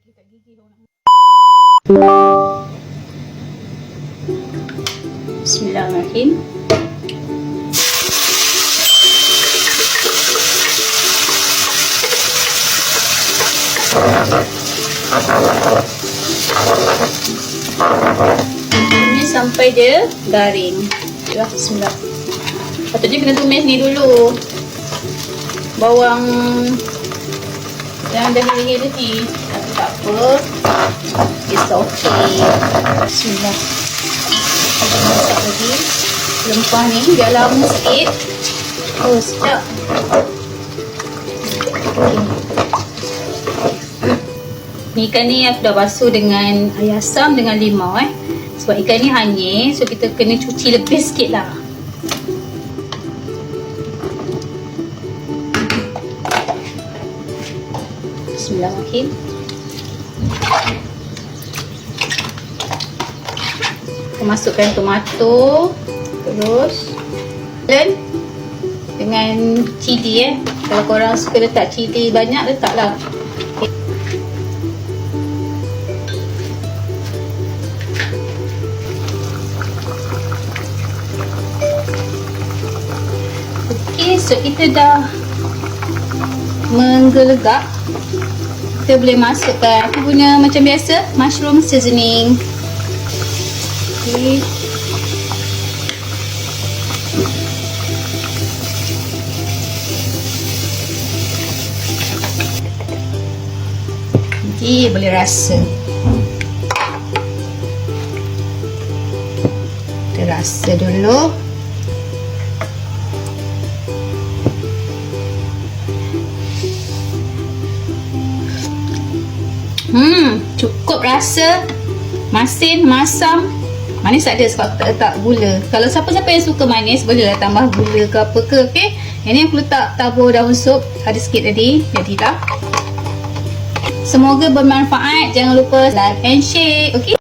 dekat gigi orang. Bismillahirrahmanirrahim. Ini sampai dia garing. Ya, bismillah. Patutnya kena tumis ni dulu. Bawang yang dah hiri tadi. Tapi tak apa. It's okay. Bismillah. Masak lagi. Rempah ni biar lama sikit. Oh, sedap. Ni ikan ni aku dah basuh dengan air asam dengan limau sebab ikan ni hanyir, so kita kena cuci lebih sikit lah. Bismillahirrahmanirrahim. Kita masukkan tomato, terus dengan cili Kalau korang suka letak cili banyak, letaklah. Okay, so kita dah menggelegak. Kita boleh masukkan, aku guna macam biasa, mushroom seasoning. Okay. Nanti boleh rasa. Kita rasa dulu. Cukup rasa. Masin, masam. Manis ada sebab tak letak gula. Kalau siapa-siapa yang suka manis, bolehlah tambah gula ke apa ke. Okay. Yang ni aku letak tabur daun sup. Ada sikit tadi. Jadilah. Semoga bermanfaat. Jangan lupa like and share. Okay.